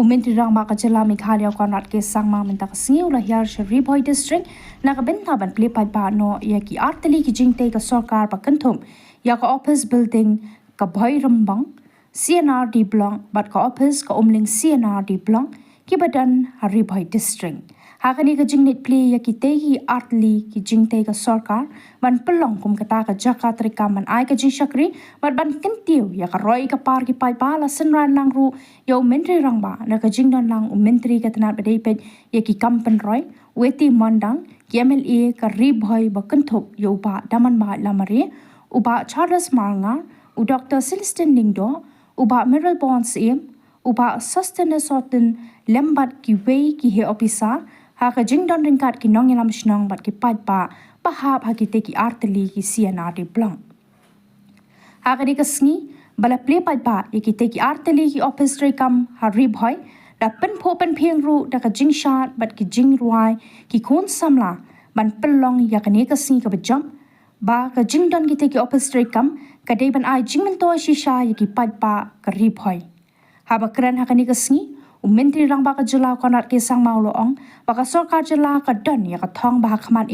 Umentri rangba ka Jylla Mikhalia konrat ke sangma minta ka singiu la hiar Ri Bhoi district na ka benta ban Plie pa no iaki tylli ki jingte ka sarkar pa kanthum ya ka Ophis building ka Bhoi rambang C&RD Block bat ka Ophis ka umling C&RD Block ki badan Ri Bhoi district hakani ka jingnit Plie ya ki tegi tylli ki jingte ka sarkar ban pelong kum kata ka jaka trika man ai ka jing shakri bat ban kentiu ya ka roi ka par ki pai pala senran lang ru ya mentri rangba na ka jingdan lang mentri ka tanat badai pet ya ki kampen roi weti mandang ki MLA ka Ri Bhoi ba kenthop ya uba daman ba lamari uba Charles Malnga u Dr. Celestin Ningdo uba Miral Bonds uba sustenance soten lembat ki wei ki he opisa ha ka jingdan ringkat ki nong ilam shnong bat ki pai pa pahap ha ki te ki tylli ki C&RD Block ha ka ka sngi bala Plie pai pa ki te ki tylli ki Ophis kam ha Ri Bhoi da pen pho pen phieng ru da ka jing shat bat ki jing ruai ki khon samla ban pelong ya ka ne ka sngi ka bajam ba ka jingdan ki te ki Ophis kam ka dei ban ai jingmen to shisha ya ki pai pa ka Ri Bhoi ha ba kran ha ka ne ka sngi Mentri rangba ka Jylla konat ke sang mau loong baka sarkar Jylla ka don ya ka thong ba khaman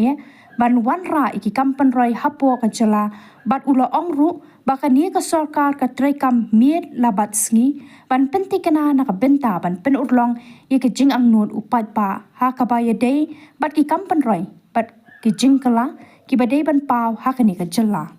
ban wan ra iki kampan roi hapo ka Jylla bat ulo ong ru baka ni ka sarkar ka trekam miet labat sngi ban penti kana na ka benta ban pen urlong ya ka jing ang nun upat pa ha ka ba ya dei bat ki kampan roi bat ki jing kala ki ba dei ban pau ha ka ni ka Jylla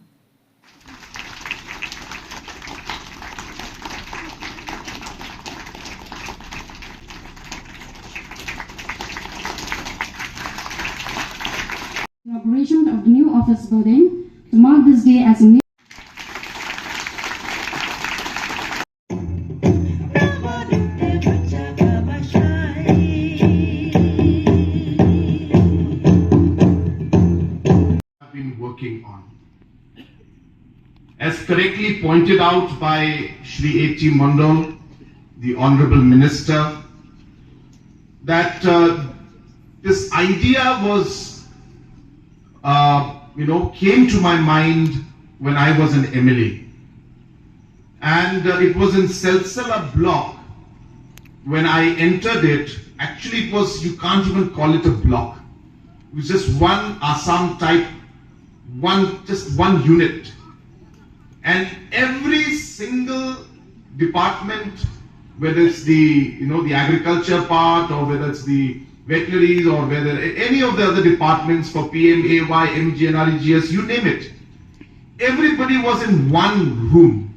Inauguration of the new office building to mark this day as a new have been working on. As correctly pointed out by Shri A.T. Mandal, the Honorable Minister, that this idea was came to my mind when I was an MLA. And it was in C&RD Block. When I entered it, actually it was, you can't even call it a block. It was just one Assam type, just one unit. And every single department, whether it's the agriculture part or whether it's the veterinaries or whether any of the other departments for PMAY, MGNREGS, you name it. Everybody was in one room.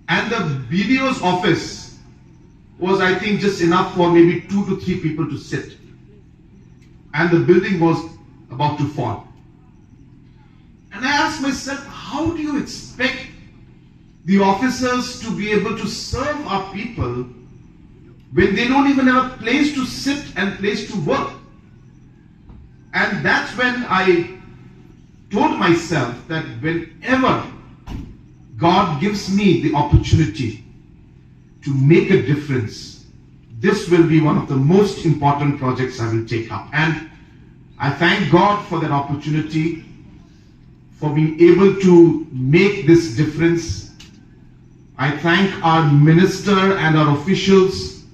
And the BDO's office was, I think, just enough for maybe 2 to 3 people to sit. And the building was about to fall. And I asked myself, how do you expect the officers to be able to serve our people when they don't even have a place to sit and place to work? And that's when I told myself that whenever God gives me the opportunity to make a difference, this will be one of the most important projects I will take up. And I thank God for that opportunity, for being able to make this difference. I thank our minister and our officials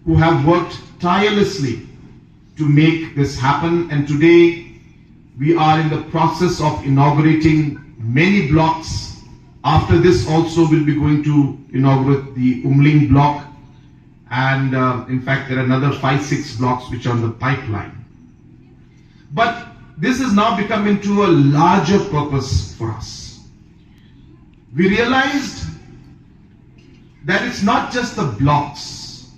who have worked tirelessly to make this happen. And today we are in the process of inaugurating many blocks. After this also we'll be going to inaugurate the Umling block, and in fact there are another 5-6 blocks which are on the pipeline. But this has now become into a larger purpose for us. We realized that it's not just the blocks.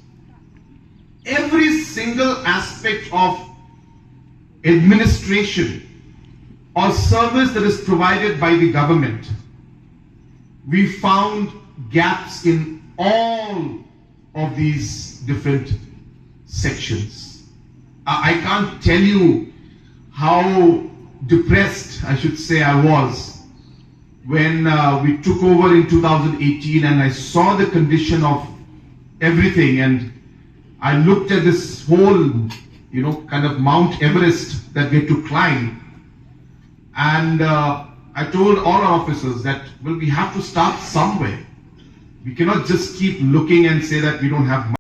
Every single aspect of administration or service that is provided by the government, we found gaps in all of these different sections. I can't tell you how depressed, I should say, I was when we took over in 2018 and I saw the condition of everything, and I looked at this whole, kind of Mount Everest that we had to climb, and I told all our officers that, well, we have to start somewhere. We cannot just keep looking and say that we don't have money.